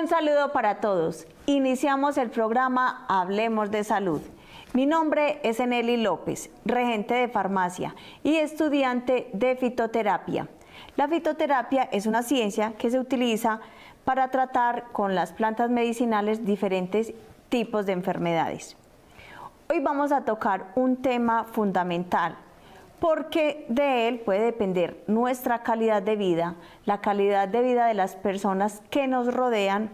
Un saludo para todos. Iniciamos el programa Hablemos de Salud. Mi nombre es Eneli López, regente de farmacia y estudiante de fitoterapia. La fitoterapia es una ciencia que se utiliza para tratar con las plantas medicinales diferentes tipos de enfermedades. Hoy vamos a tocar un tema fundamental, porque de él puede depender nuestra calidad de vida, la calidad de vida de las personas que nos rodean,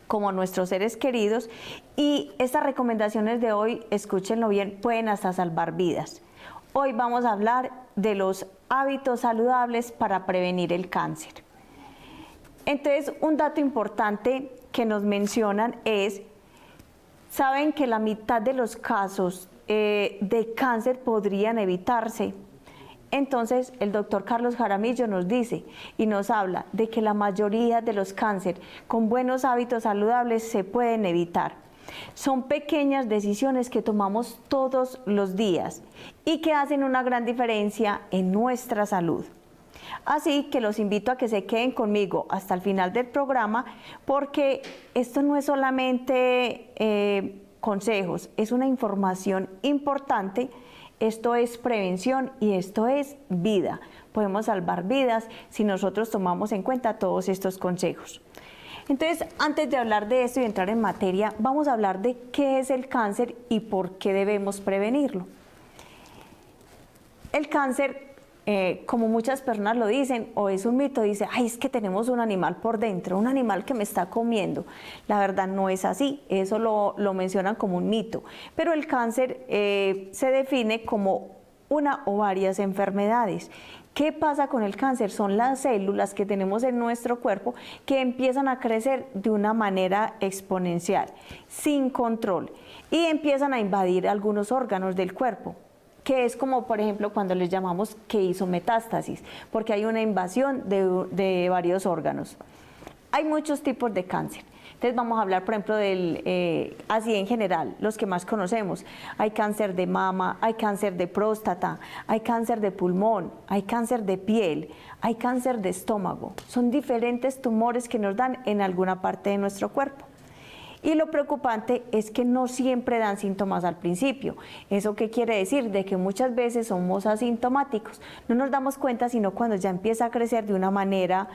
como nuestros seres queridos, y estas recomendaciones de hoy, escúchenlo bien, pueden hasta salvar vidas. Hoy vamos a hablar de los hábitos saludables para prevenir el cáncer. Entonces, un dato importante que nos mencionan es, ¿saben que la mitad de los casos de cáncer podrían evitarse? Entonces, el doctor Carlos Jaramillo nos dice y nos habla de que la mayoría de los cánceres con buenos hábitos saludables se pueden evitar. Son pequeñas decisiones que tomamos todos los días y que hacen una gran diferencia en nuestra salud. Así que los invito a que se queden conmigo hasta el final del programa, porque esto no es solamente consejos, es una información importante. Esto es prevención y esto es vida. Podemos salvar vidas si nosotros tomamos en cuenta todos estos consejos. Entonces, antes de hablar de esto y entrar en materia, vamos a hablar de qué es el cáncer y por qué debemos prevenirlo. El cáncer, como muchas personas lo dicen, o es un mito, dice, ay, es que tenemos un animal por dentro, un animal que me está comiendo. La verdad no es así, eso lo mencionan como un mito. Pero el cáncer se define como una o varias enfermedades. ¿Qué pasa con el cáncer? Son las células que tenemos en nuestro cuerpo que empiezan a crecer de una manera exponencial, sin control, y empiezan a invadir algunos órganos del cuerpo, que es como, por ejemplo, cuando les llamamos que hizo metástasis, porque hay una invasión de varios órganos. Hay muchos tipos de cáncer. Entonces vamos a hablar, por ejemplo, así en general, los que más conocemos. Hay cáncer de mama, hay cáncer de próstata, hay cáncer de pulmón, hay cáncer de piel, hay cáncer de estómago. Son diferentes tumores que nos dan en alguna parte de nuestro cuerpo. Y lo preocupante es que no siempre dan síntomas al principio. ¿Eso qué quiere decir? De que muchas veces somos asintomáticos. No nos damos cuenta sino cuando ya empieza a crecer de una manera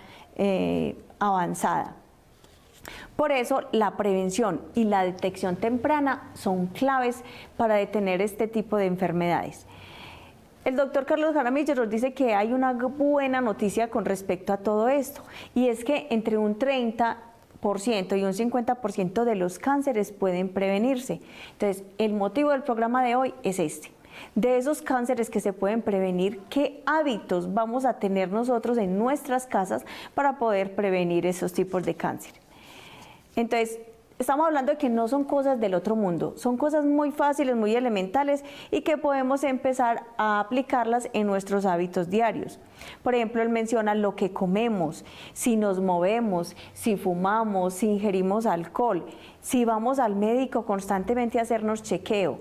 avanzada. Por eso la prevención y la detección temprana son claves para detener este tipo de enfermedades. El doctor Carlos Jaramillo nos dice que hay una buena noticia con respecto a todo esto, y es que entre un 30% y un 50% de los cánceres pueden prevenirse. Entonces, el motivo del programa de hoy es este. De esos cánceres que se pueden prevenir, ¿qué hábitos vamos a tener nosotros en nuestras casas para poder prevenir esos tipos de cáncer? Entonces, estamos hablando de que no son cosas del otro mundo, son cosas muy fáciles, muy elementales, y que podemos empezar a aplicarlas en nuestros hábitos diarios. Por ejemplo, él menciona lo que comemos, si nos movemos, si fumamos, si ingerimos alcohol, si vamos al médico constantemente a hacernos chequeo.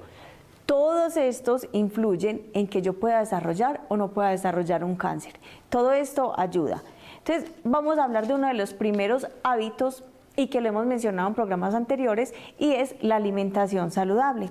Todos estos influyen en que yo pueda desarrollar o no pueda desarrollar un cáncer. Todo esto ayuda. Entonces, vamos a hablar de uno de los primeros hábitos y que lo hemos mencionado en programas anteriores, y es la alimentación saludable.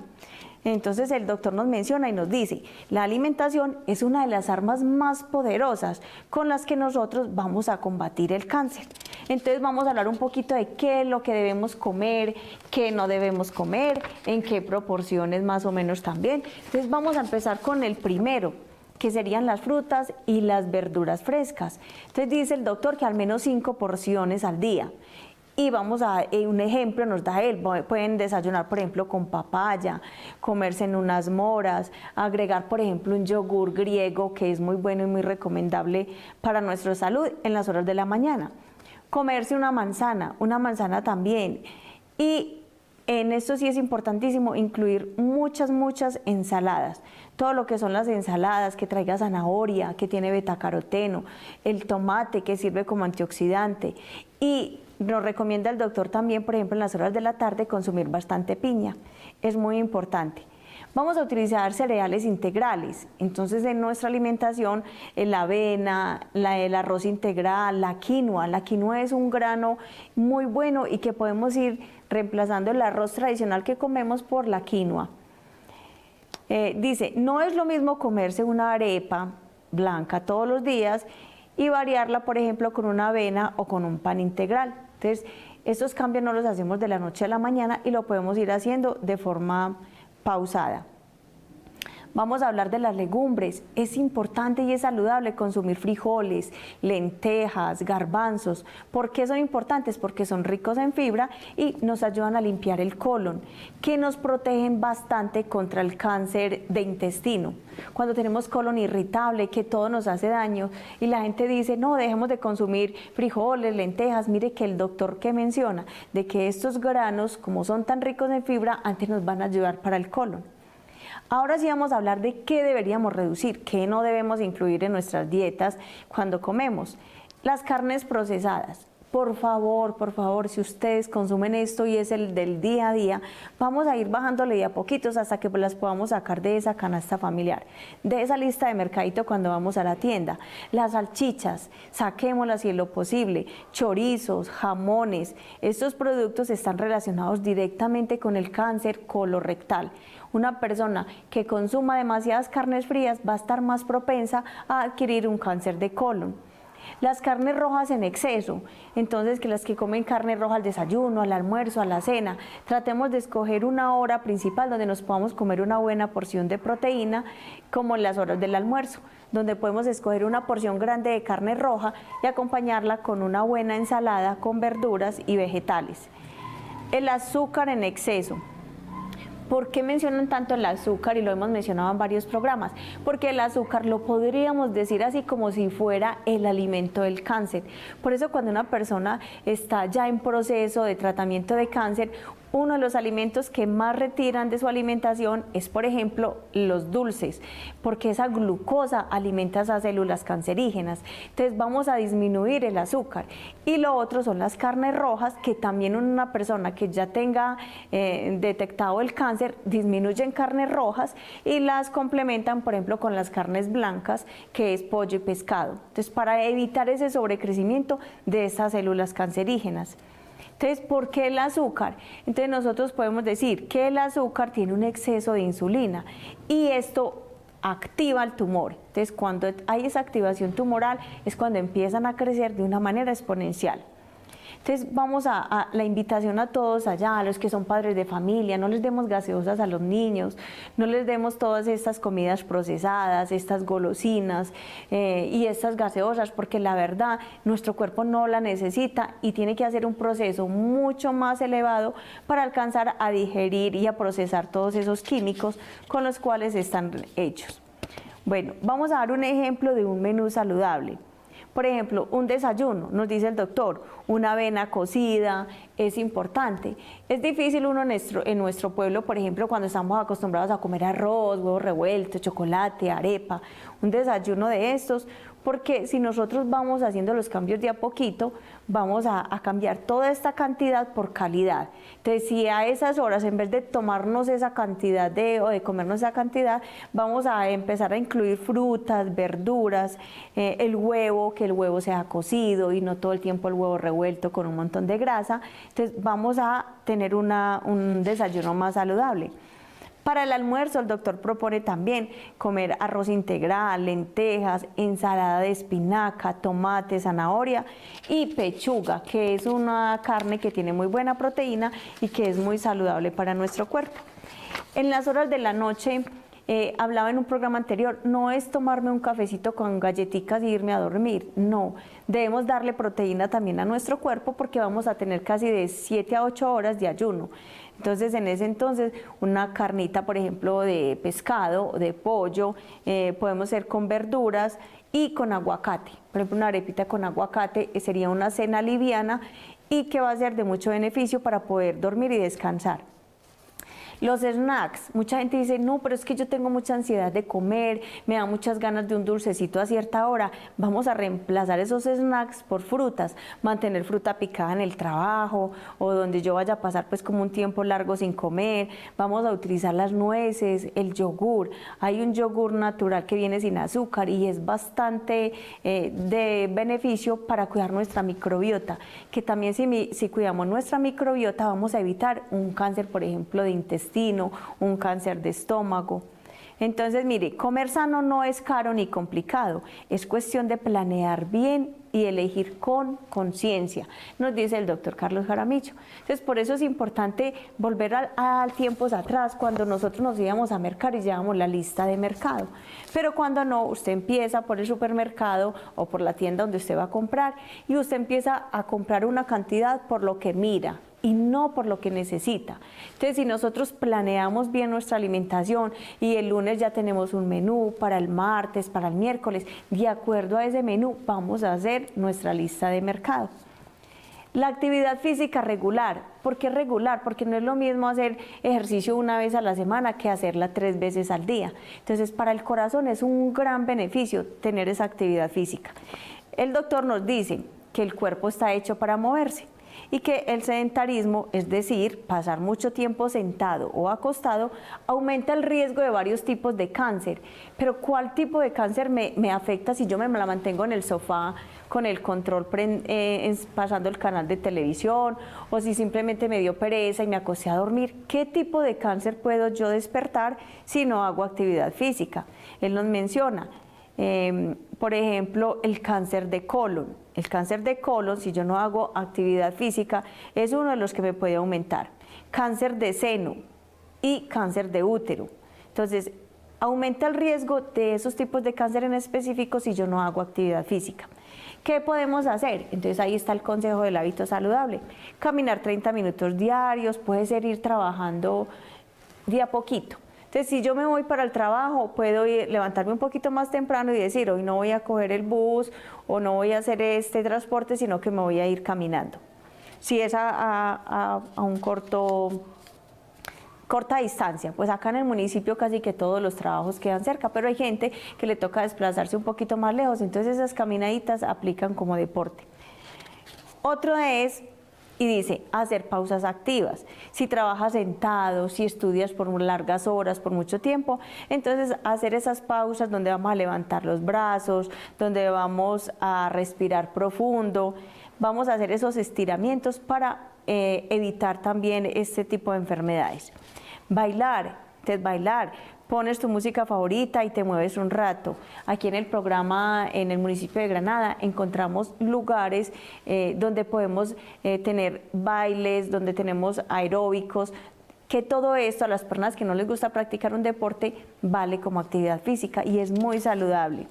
Entonces el doctor nos menciona y nos dice, la alimentación es una de las armas más poderosas con las que nosotros vamos a combatir el cáncer. Entonces vamos a hablar un poquito de qué es lo que debemos comer, qué no debemos comer, en qué proporciones más o menos también. Entonces vamos a empezar con el primero, que serían las frutas y las verduras frescas. Entonces dice el doctor que al menos 5 porciones al día. Y vamos a un ejemplo, nos da él, pueden desayunar por ejemplo con papaya, comerse en unas moras, agregar por ejemplo un yogur griego, que es muy bueno y muy recomendable para nuestra salud en las horas de la mañana. Comerse una manzana también. Y en esto sí es importantísimo incluir muchas ensaladas. Todo lo que son las ensaladas, que traiga zanahoria, que tiene betacaroteno, el tomate, que sirve como antioxidante. Y nos recomienda el doctor también, por ejemplo, en las horas de la tarde, consumir bastante piña. Es muy importante. Vamos a utilizar cereales integrales, entonces en nuestra alimentación la avena, el arroz integral, la quinoa es un grano muy bueno y que podemos ir reemplazando el arroz tradicional que comemos por la quinoa. Dice, no es lo mismo comerse una arepa blanca todos los días y variarla, por ejemplo, con una avena o con un pan integral. Entonces, estos cambios no los hacemos de la noche a la mañana y lo podemos ir haciendo de forma pausada. Vamos a hablar de las legumbres. Es importante y es saludable consumir frijoles, lentejas, garbanzos. ¿Por qué son importantes? Porque son ricos en fibra y nos ayudan a limpiar el colon, que nos protegen bastante contra el cáncer de intestino. Cuando tenemos colon irritable, que todo nos hace daño y la gente dice, no, dejemos de consumir frijoles, lentejas. Mire que el doctor que menciona de que estos granos, como son tan ricos en fibra, antes nos van a ayudar para el colon. Ahora sí vamos a hablar de qué deberíamos reducir, qué no debemos incluir en nuestras dietas cuando comemos. Las carnes procesadas. Por favor, si ustedes consumen esto y es el del día a día, vamos a ir bajándole de a poquitos hasta que las podamos sacar de esa canasta familiar, de esa lista de mercadito cuando vamos a la tienda. Las salchichas, saquémoslas si es lo posible, chorizos, jamones, estos productos están relacionados directamente con el cáncer colorectal. Una persona que consuma demasiadas carnes frías va a estar más propensa a adquirir un cáncer de colon. Las carnes rojas en exceso, entonces que las que comen carne roja al desayuno, al almuerzo, a la cena, tratemos de escoger una hora principal donde nos podamos comer una buena porción de proteína, como en las horas del almuerzo, donde podemos escoger una porción grande de carne roja y acompañarla con una buena ensalada con verduras y vegetales. El azúcar en exceso. ¿Por qué mencionan tanto el azúcar? Y lo hemos mencionado en varios programas. Porque el azúcar lo podríamos decir así como si fuera el alimento del cáncer. Por eso cuando una persona está ya en proceso de tratamiento de cáncer, uno de los alimentos que más retiran de su alimentación es, por ejemplo, los dulces, porque esa glucosa alimenta esas células cancerígenas. Entonces vamos a disminuir el azúcar. Y lo otro son las carnes rojas, que también una persona que ya tenga detectado el cáncer, disminuyen carnes rojas y las complementan, por ejemplo, con las carnes blancas, que es pollo y pescado. Entonces, para evitar ese sobrecrecimiento de esas células cancerígenas. Entonces, ¿por qué el azúcar? Entonces nosotros podemos decir que el azúcar tiene un exceso de insulina y esto activa el tumor. Entonces, cuando hay esa activación tumoral es cuando empiezan a crecer de una manera exponencial. Entonces vamos a la invitación a todos allá, a los que son padres de familia, no les demos gaseosas a los niños, no les demos todas estas comidas procesadas, estas golosinas y estas gaseosas, porque la verdad nuestro cuerpo no la necesita y tiene que hacer un proceso mucho más elevado para alcanzar a digerir y a procesar todos esos químicos con los cuales están hechos. Bueno, vamos a dar un ejemplo de un menú saludable. Por ejemplo, un desayuno, nos dice el doctor, una avena cocida es importante. Es difícil uno en nuestro pueblo, por ejemplo, cuando estamos acostumbrados a comer arroz, huevos revueltos, chocolate, arepa, un desayuno de estos, porque si nosotros vamos haciendo los cambios de a poquito, vamos a cambiar toda esta cantidad por calidad. Entonces, si a esas horas, en vez de tomarnos esa cantidad o de comernos esa cantidad, vamos a empezar a incluir frutas, verduras, el huevo, que el huevo sea cocido y no todo el tiempo el huevo revuelto con un montón de grasa. Entonces, vamos a tener un desayuno más saludable. Para el almuerzo, el doctor propone también comer arroz integral, lentejas, ensalada de espinaca, tomate, zanahoria y pechuga, que es una carne que tiene muy buena proteína y que es muy saludable para nuestro cuerpo. En las horas de la noche, hablaba en un programa anterior, no es tomarme un cafecito con galletitas y irme a dormir, no, debemos darle proteína también a nuestro cuerpo porque vamos a tener casi de 7 a 8 horas de ayuno. Entonces, en ese entonces, una carnita, por ejemplo, de pescado, de pollo, podemos hacer con verduras y con aguacate. Por ejemplo, una arepita con aguacate sería una cena liviana y que va a ser de mucho beneficio para poder dormir y descansar. Los snacks, mucha gente dice, no, pero es que yo tengo mucha ansiedad de comer, me da muchas ganas de un dulcecito a cierta hora. Vamos a reemplazar esos snacks por frutas, mantener fruta picada en el trabajo o donde yo vaya a pasar pues como un tiempo largo sin comer. Vamos a utilizar las nueces, el yogur. Hay un yogur natural que viene sin azúcar y es bastante de beneficio para cuidar nuestra microbiota, que también si cuidamos nuestra microbiota vamos a evitar un cáncer, por ejemplo, de intestino, un cáncer de estómago. Entonces, mire, comer sano no es caro ni complicado, es cuestión de planear bien y elegir con conciencia, nos dice el doctor Carlos Jaramillo. Entonces, por eso es importante volver a tiempos atrás, cuando nosotros nos íbamos a mercar y llevábamos la lista de mercado. Pero cuando no, usted empieza por el supermercado o por la tienda donde usted va a comprar y usted empieza a comprar una cantidad por lo que mira y no por lo que necesita. Entonces, si nosotros planeamos bien nuestra alimentación y el lunes ya tenemos un menú para el martes, para el miércoles, de acuerdo a ese menú vamos a hacer nuestra lista de mercado. La actividad física regular. ¿Por qué regular? Porque no es lo mismo hacer ejercicio una vez a la semana que hacerla 3 veces al día. Entonces, para el corazón es un gran beneficio tener esa actividad física. El doctor nos dice que el cuerpo está hecho para moverse y que el sedentarismo, es decir, pasar mucho tiempo sentado o acostado, aumenta el riesgo de varios tipos de cáncer. Pero ¿cuál tipo de cáncer me afecta si yo me la mantengo en el sofá con el control pasando el canal de televisión, o si simplemente me dio pereza y me acosté a dormir? ¿Qué tipo de cáncer puedo yo despertar si no hago actividad física? Él nos menciona, por ejemplo, el cáncer de colon. El cáncer de colon, si yo no hago actividad física, es uno de los que me puede aumentar. Cáncer de seno y cáncer de útero. Entonces, aumenta el riesgo de esos tipos de cáncer en específico si yo no hago actividad física. ¿Qué podemos hacer? Entonces ahí está el consejo del hábito saludable. Caminar 30 minutos diarios, puede ser ir trabajando de a poquito. Entonces, si yo me voy para el trabajo, puedo levantarme un poquito más temprano y decir, hoy no voy a coger el bus o no voy a hacer este transporte, sino que me voy a ir caminando. Si es a un corta distancia, pues acá en el municipio casi que todos los trabajos quedan cerca, pero hay gente que le toca desplazarse un poquito más lejos, entonces esas caminaditas aplican como deporte. Otro es, y dice, hacer pausas activas. Si trabajas sentado, si estudias por largas horas, por mucho tiempo, entonces hacer esas pausas donde vamos a levantar los brazos, donde vamos a respirar profundo, vamos a hacer esos estiramientos para evitar también este tipo de enfermedades. Bailar, entonces bailar. Pones tu música favorita y te mueves un rato. Aquí en el programa, en el municipio de Granada, encontramos lugares donde podemos tener bailes, donde tenemos aeróbicos, que todo esto a las personas que no les gusta practicar un deporte vale como actividad física y es muy saludable.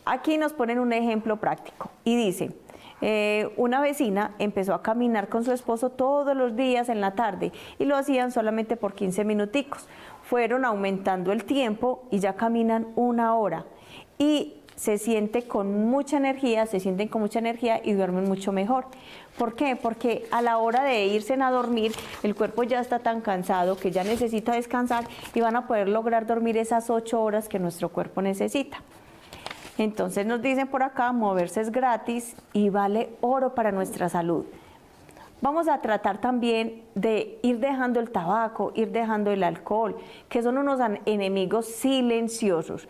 Aquí nos ponen un ejemplo práctico y dice, una vecina empezó a caminar con su esposo todos los días en la tarde y lo hacían solamente por 15 minuticos. Fueron aumentando el tiempo y ya caminan 1 hora y se sienten con mucha energía y duermen mucho mejor. ¿Por qué? Porque a la hora de irse a dormir, el cuerpo ya está tan cansado que ya necesita descansar y van a poder lograr dormir esas 8 horas que nuestro cuerpo necesita. Entonces nos dicen por acá, moverse es gratis y vale oro para nuestra salud. Vamos a tratar también de ir dejando el tabaco, ir dejando el alcohol, que son unos enemigos silenciosos.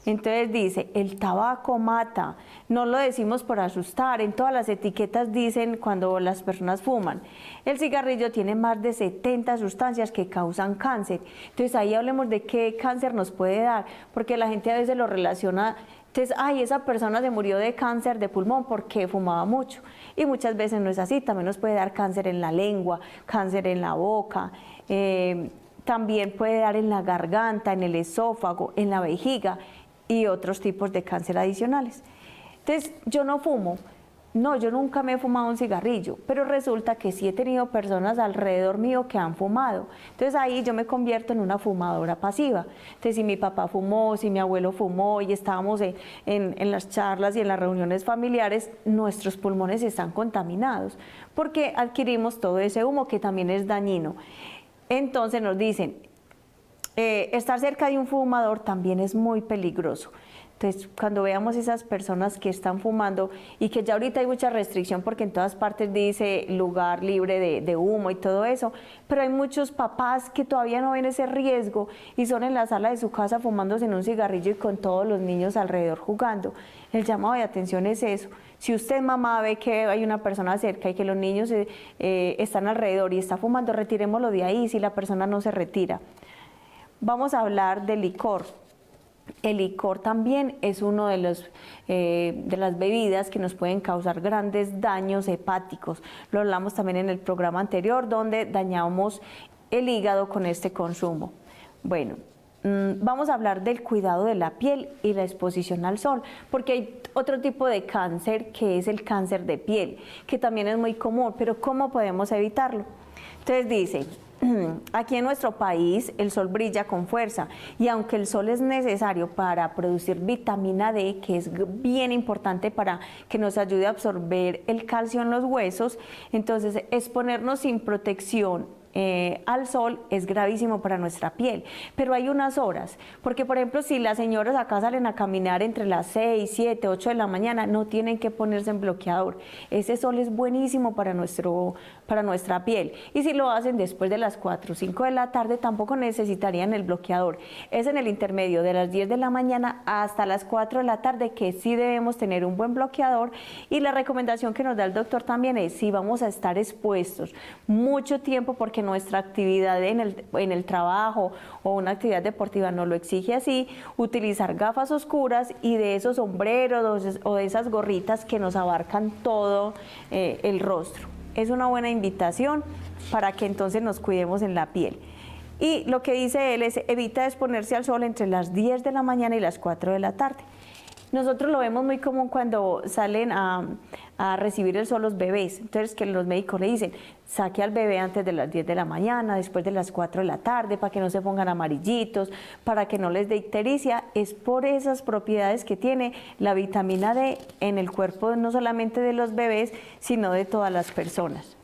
Entonces dice, el tabaco mata, no lo decimos por asustar, en todas las etiquetas dicen cuando las personas fuman. El cigarrillo tiene más de 70 sustancias que causan cáncer. Entonces ahí hablemos de qué cáncer nos puede dar, porque la gente a veces lo relaciona. Entonces, ay, esa persona se murió de cáncer de pulmón porque fumaba mucho. Y muchas veces no es así, también nos puede dar cáncer en la lengua, cáncer en la boca, también puede dar en la garganta, en el esófago, en la vejiga y otros tipos de cáncer adicionales. Entonces, yo no fumo. No, yo nunca me he fumado un cigarrillo, pero resulta que sí he tenido personas alrededor mío que han fumado. Entonces ahí yo me convierto en una fumadora pasiva. Entonces si mi papá fumó, si mi abuelo fumó y estábamos en las charlas y en las reuniones familiares, nuestros pulmones están contaminados porque adquirimos todo ese humo que también es dañino. Entonces nos dicen, estar cerca de un fumador también es muy peligroso. Entonces, cuando veamos esas personas que están fumando y que ya ahorita hay mucha restricción porque en todas partes dice lugar libre de humo y todo eso, pero hay muchos papás que todavía no ven ese riesgo y son en la sala de su casa fumándose en un cigarrillo y con todos los niños alrededor jugando. El llamado de atención es eso. Si usted, mamá, ve que hay una persona cerca y que los niños están alrededor y está fumando, retirémoslo de ahí si la persona no se retira. Vamos a hablar del licor. El licor también es uno de las bebidas que nos pueden causar grandes daños hepáticos. Lo hablamos también en el programa anterior, donde dañamos el hígado con este consumo. Bueno, vamos a hablar del cuidado de la piel y la exposición al sol, porque hay otro tipo de cáncer que es el cáncer de piel, que también es muy común, pero ¿cómo podemos evitarlo? Entonces dice, aquí en nuestro país el sol brilla con fuerza y aunque el sol es necesario para producir vitamina D, que es bien importante para que nos ayude a absorber el calcio en los huesos, entonces exponernos sin protección al sol es gravísimo para nuestra piel, pero hay unas horas, porque por ejemplo si las señoras acá salen a caminar entre las 6, 7, 8 de la mañana, no tienen que ponerse en bloqueador. Ese sol es buenísimo para nuestra piel, y si lo hacen después de las 4 o 5 de la tarde tampoco necesitarían el bloqueador. Es en el intermedio de las 10 de la mañana hasta las 4 de la tarde que sí debemos tener un buen bloqueador, y la recomendación que nos da el doctor también es si vamos a estar expuestos mucho tiempo porque nuestra actividad en el trabajo o una actividad deportiva nos lo exige así, utilizar gafas oscuras y de esos sombreros o de esas gorritas que nos abarcan todo el rostro. Es una buena invitación para que entonces nos cuidemos en la piel. Y lo que dice él es evita exponerse al sol entre las 10 de la mañana y las 4 de la tarde. Nosotros lo vemos muy común cuando salen a recibir el sol los bebés. Entonces que los médicos le dicen, saque al bebé antes de las 10 de la mañana, después de las 4 de la tarde, para que no se pongan amarillitos, para que no les dé ictericia. Es por esas propiedades que tiene la vitamina D en el cuerpo, no solamente de los bebés, sino de todas las personas.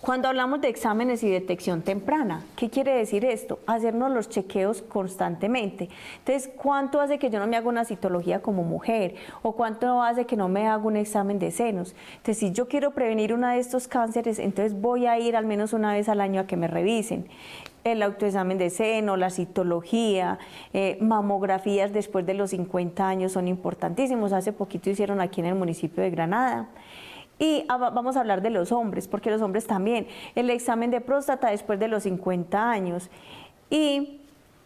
Cuando hablamos de exámenes y detección temprana, ¿qué quiere decir esto? Hacernos los chequeos constantemente. Entonces, ¿cuánto hace que yo no me haga una citología como mujer? ¿O cuánto hace que no me haga un examen de senos? Entonces, si yo quiero prevenir uno de estos cánceres, entonces voy a ir al menos una vez al año a que me revisen. El autoexamen de seno, la citología, mamografías después de los 50 años son importantísimos. Hace poquito hicieron aquí en el municipio de Granada. Y vamos a hablar de los hombres, porque los hombres también, el examen de próstata después de los 50 años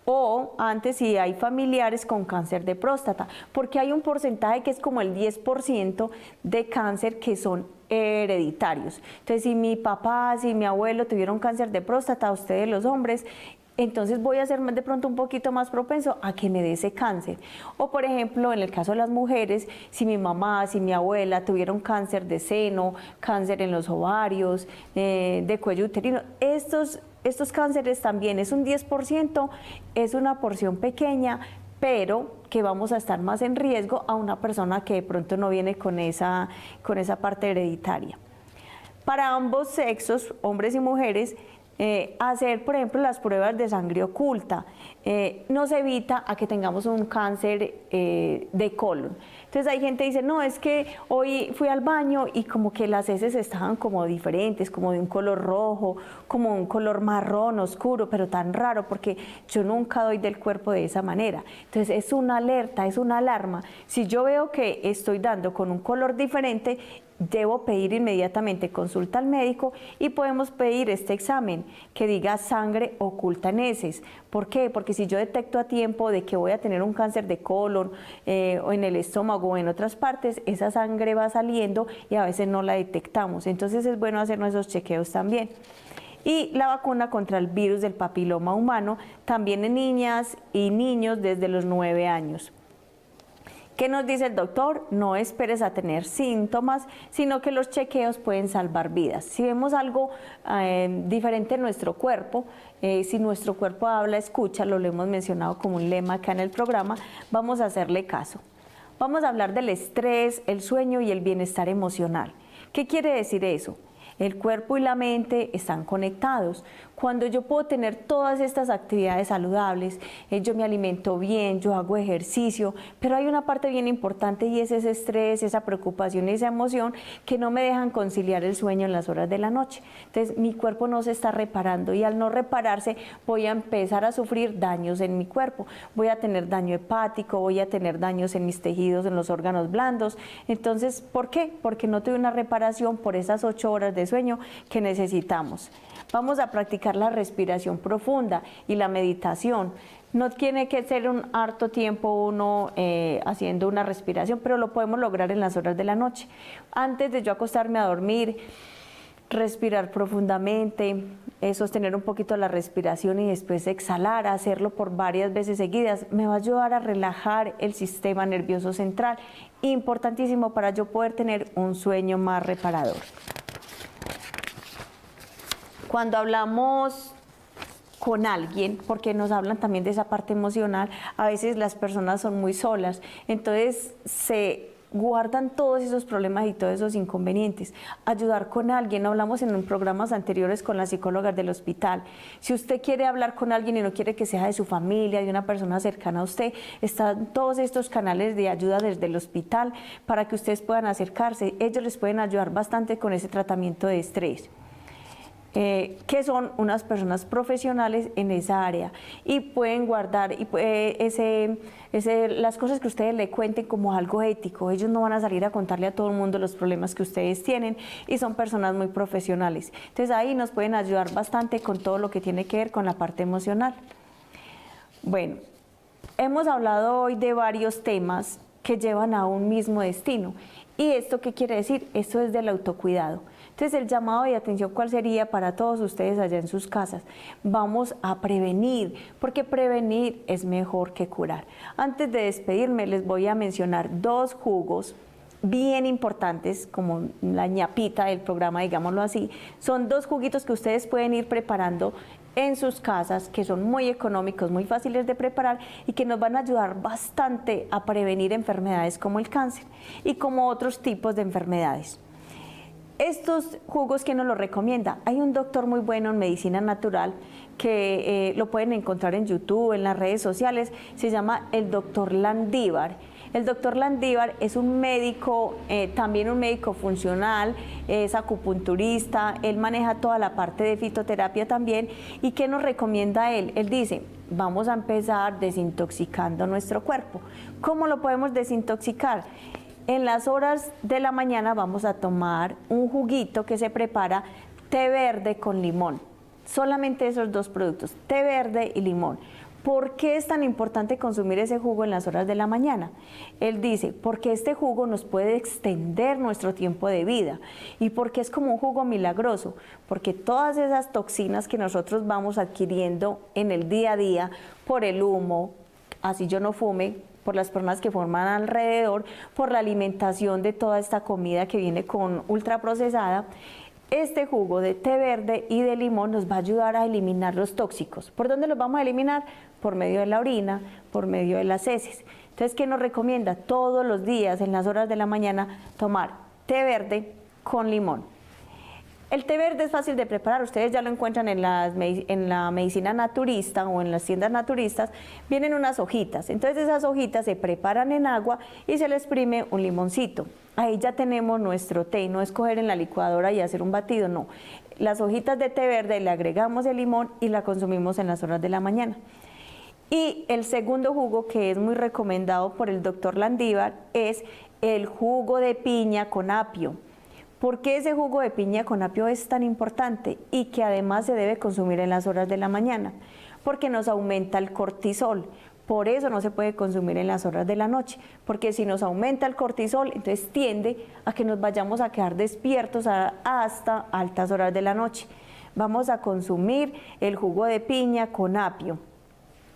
o antes si hay familiares con cáncer de próstata, porque hay un porcentaje que es como el 10% de cáncer que son hereditarios. Entonces, si mi papá, si mi abuelo tuvieron cáncer de próstata, ustedes los hombres, entonces voy a ser de pronto un poquito más propenso a que me dé ese cáncer. O por ejemplo, en el caso de las mujeres, si mi mamá, si mi abuela tuvieron cáncer de seno, cáncer en los ovarios, de cuello uterino, estos cánceres también es un 10%, es una porción pequeña, pero que vamos a estar más en riesgo a una persona que de pronto no viene con esa parte hereditaria. Para ambos sexos, hombres y mujeres, hacer, por ejemplo, las pruebas de sangre oculta nos evita a que tengamos un cáncer de colon. Entonces hay gente que dice, no, es que hoy fui al baño y como que las heces estaban como diferentes, como de un color rojo, como un color marrón oscuro, pero tan raro porque yo nunca doy del cuerpo de esa manera. Entonces es una alerta, es una alarma. Si yo veo que estoy dando con un color diferente, debo pedir inmediatamente consulta al médico y podemos pedir este examen que diga sangre oculta en heces. ¿Por qué? Porque si yo detecto a tiempo de que voy a tener un cáncer de colon o en el estómago o en otras partes, esa sangre va saliendo y a veces no la detectamos. Entonces es bueno hacernos esos chequeos también. Y la vacuna contra el virus del papiloma humano, también en niñas y niños desde los 9 años. ¿Qué nos dice el doctor? No esperes a tener síntomas, sino que los chequeos pueden salvar vidas. Si vemos algo diferente en nuestro cuerpo, si nuestro cuerpo habla, escucha, lo hemos mencionado como un lema acá en el programa, vamos a hacerle caso. Vamos a hablar del estrés, el sueño y el bienestar emocional. ¿Qué quiere decir eso? El cuerpo y la mente están conectados. Cuando yo puedo tener todas estas actividades saludables, yo me alimento bien, yo hago ejercicio, pero hay una parte bien importante y es ese estrés, esa preocupación y esa emoción que no me dejan conciliar el sueño en las horas de la noche. Entonces mi cuerpo no se está reparando y al no repararse voy a empezar a sufrir daños en mi cuerpo. Voy a tener daño hepático, voy a tener daños en mis tejidos, en los órganos blandos. Entonces, ¿por qué? Porque no tuve una reparación por esas 8 horas de sueño que necesitamos. Vamos a practicar la respiración profunda y la meditación. No tiene que ser un harto tiempo uno haciendo una respiración, pero lo podemos lograr en las horas de la noche. Antes de yo acostarme a dormir, respirar profundamente, sostener un poquito la respiración y después exhalar, hacerlo por varias veces seguidas, me va a ayudar a relajar el sistema nervioso central. Importantísimo para yo poder tener un sueño más reparador. Cuando hablamos con alguien, porque nos hablan también de esa parte emocional, a veces las personas son muy solas, entonces se guardan todos esos problemas y todos esos inconvenientes. Ayudar con alguien, hablamos en programas anteriores con las psicólogas del hospital. Si usted quiere hablar con alguien y no quiere que sea de su familia, de una persona cercana a usted, están todos estos canales de ayuda desde el hospital para que ustedes puedan acercarse. Ellos les pueden ayudar bastante con ese tratamiento de estrés. Que son unas personas profesionales en esa área y pueden guardar las cosas que ustedes le cuenten como algo ético. Ellos no van a salir a contarle a todo el mundo los problemas que ustedes tienen y son personas muy profesionales. Entonces ahí nos pueden ayudar bastante con todo lo que tiene que ver con la parte emocional. Bueno, hemos hablado hoy de varios temas que llevan a un mismo destino. ¿Y esto qué quiere decir? Esto es del autocuidado. Entonces el llamado de atención, ¿cuál sería para todos ustedes allá en sus casas? Vamos a prevenir, porque prevenir es mejor que curar. Antes de despedirme les voy a mencionar 2 jugos bien importantes, como la ñapita del programa, digámoslo así. Son 2 juguitos que ustedes pueden ir preparando en sus casas, que son muy económicos, muy fáciles de preparar y que nos van a ayudar bastante a prevenir enfermedades como el cáncer y como otros tipos de enfermedades. Estos jugos, ¿quién nos los recomienda? Hay un doctor muy bueno en medicina natural que lo pueden encontrar en YouTube, en las redes sociales, se llama el doctor Landívar. El doctor Landívar es un médico, también un médico funcional, es acupunturista, él maneja toda la parte de fitoterapia también. ¿Y qué nos recomienda él? Él dice, vamos a empezar desintoxicando nuestro cuerpo. ¿Cómo lo podemos desintoxicar? En las horas de la mañana vamos a tomar un juguito que se prepara, té verde con limón. Solamente esos 2 productos, té verde y limón. ¿Por qué es tan importante consumir ese jugo en las horas de la mañana? Él dice, porque este jugo nos puede extender nuestro tiempo de vida y porque es como un jugo milagroso, porque todas esas toxinas que nosotros vamos adquiriendo en el día a día por el humo, así yo no fume, por las personas que forman alrededor, por la alimentación de toda esta comida que viene con ultraprocesada, este jugo de té verde y de limón nos va a ayudar a eliminar los tóxicos. ¿Por dónde los vamos a eliminar? Por medio de la orina, por medio de las heces. Entonces, ¿qué nos recomienda? Todos los días, en las horas de la mañana, tomar té verde con limón. El té verde es fácil de preparar, ustedes ya lo encuentran en la medicina naturista o en las tiendas naturistas, vienen unas hojitas, entonces esas hojitas se preparan en agua y se le exprime un limoncito. Ahí ya tenemos nuestro té, no es coger en la licuadora y hacer un batido, no. Las hojitas de té verde le agregamos el limón y la consumimos en las horas de la mañana. Y el segundo jugo que es muy recomendado por el doctor Landívar es el jugo de piña con apio. ¿Por qué ese jugo de piña con apio es tan importante y que además se debe consumir en las horas de la mañana? Porque nos aumenta el cortisol. Por eso no se puede consumir en las horas de la noche, porque si nos aumenta el cortisol, entonces tiende a que nos vayamos a quedar despiertos hasta altas horas de la noche. Vamos a consumir el jugo de piña con apio.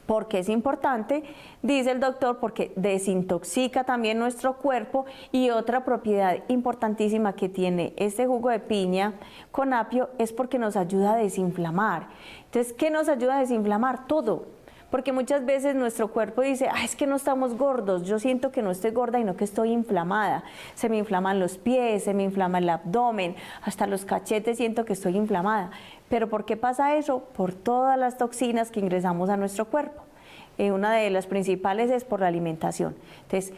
¿Por qué es importante? Dice el doctor, porque desintoxica también nuestro cuerpo y otra propiedad importantísima que tiene este jugo de piña con apio es porque nos ayuda a desinflamar. Entonces, ¿qué nos ayuda a desinflamar? Todo. porque muchas veces nuestro cuerpo dice, ah, es que no estamos gordos, yo siento que no estoy gorda y no que estoy inflamada, se me inflaman los pies, se me inflama el abdomen, hasta los cachetes siento que estoy inflamada. ¿Pero por qué pasa eso? Por todas las toxinas que ingresamos a nuestro cuerpo. Una de las principales es por la alimentación. Entonces,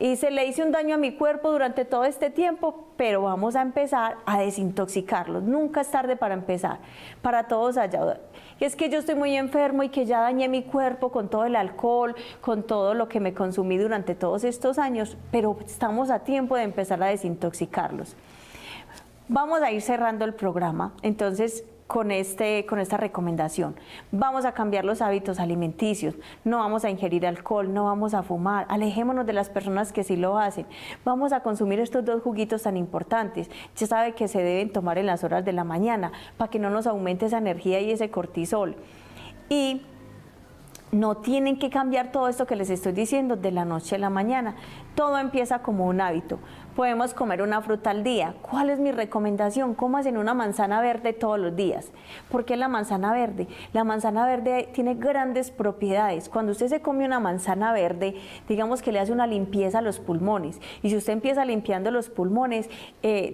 y se le hizo un daño a mi cuerpo durante todo este tiempo, pero vamos a empezar a desintoxicarlos. Nunca es tarde para empezar, para todos allá. Es que yo estoy muy enfermo y que ya dañé mi cuerpo con todo el alcohol, con todo lo que me consumí durante todos estos años, pero estamos a tiempo de empezar a desintoxicarlos. Vamos a ir cerrando el programa, entonces, con esta recomendación. Vamos a cambiar los hábitos alimenticios, no vamos a ingerir alcohol, no vamos a fumar, alejémonos de las personas que sí lo hacen. Vamos a consumir estos 2 juguitos tan importantes. Ya sabe que se deben tomar en las horas de la mañana para que no nos aumente esa energía y ese cortisol. Y no tienen que cambiar todo esto que les estoy diciendo de la noche a la mañana. Todo empieza como un hábito. Podemos comer una fruta al día. ¿Cuál es mi recomendación? Cómase una manzana verde todos los días. ¿Por qué la manzana verde? La manzana verde tiene grandes propiedades. Cuando usted se come una manzana verde, digamos que le hace una limpieza a los pulmones. Y si usted empieza limpiando los pulmones,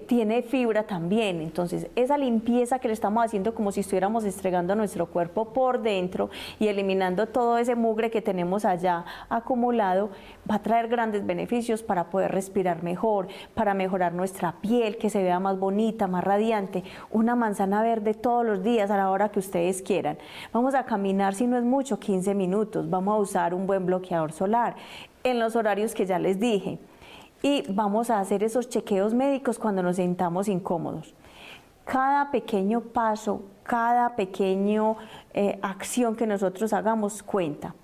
tiene fibra también. Entonces, esa limpieza que le estamos haciendo como si estuviéramos estregando nuestro cuerpo por dentro y eliminando todo ese mugre que tenemos allá acumulado, va a traer grandes beneficios para poder respirar mejor, para mejorar nuestra piel, que se vea más bonita, más radiante. Una manzana verde todos los días a la hora que ustedes quieran. Vamos a caminar, si no es mucho, 15 minutos. Vamos a usar un buen bloqueador solar en los horarios que ya les dije. Y vamos a hacer esos chequeos médicos cuando nos sintamos incómodos. Cada pequeño paso, cada pequeña acción que nosotros hagamos cuenta.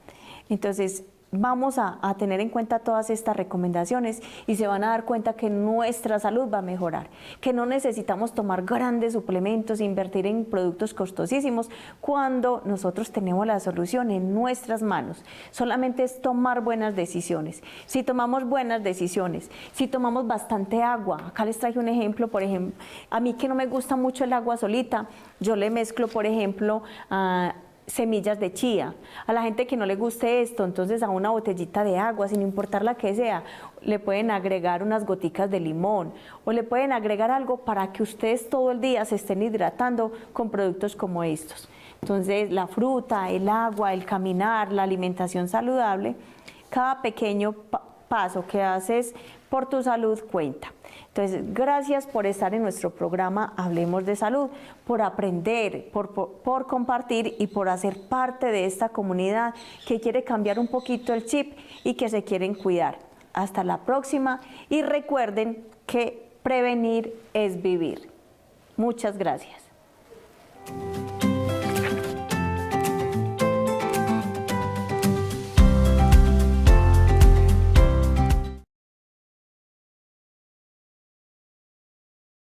Entonces, vamos a tener en cuenta todas estas recomendaciones y se van a dar cuenta que nuestra salud va a mejorar, que no necesitamos tomar grandes suplementos, invertir en productos costosísimos, cuando nosotros tenemos la solución en nuestras manos. Solamente es tomar buenas decisiones. Si tomamos buenas decisiones, si tomamos bastante agua, acá les traje un ejemplo, por ejemplo, a mí que no me gusta mucho el agua solita, yo le mezclo, por ejemplo, semillas de chía. A la gente que no le guste esto, entonces a una botellita de agua, sin importar la que sea, le pueden agregar unas goticas de limón o le pueden agregar algo para que ustedes todo el día se estén hidratando con productos como estos. Entonces, la fruta, el agua, el caminar, la alimentación saludable, cada pequeño paso que haces por tu salud cuenta. Entonces, gracias por estar en nuestro programa Hablemos de Salud, por aprender, por compartir y por hacer parte de esta comunidad que quiere cambiar un poquito el chip y que se quieren cuidar. Hasta la próxima y recuerden que prevenir es vivir. Muchas gracias.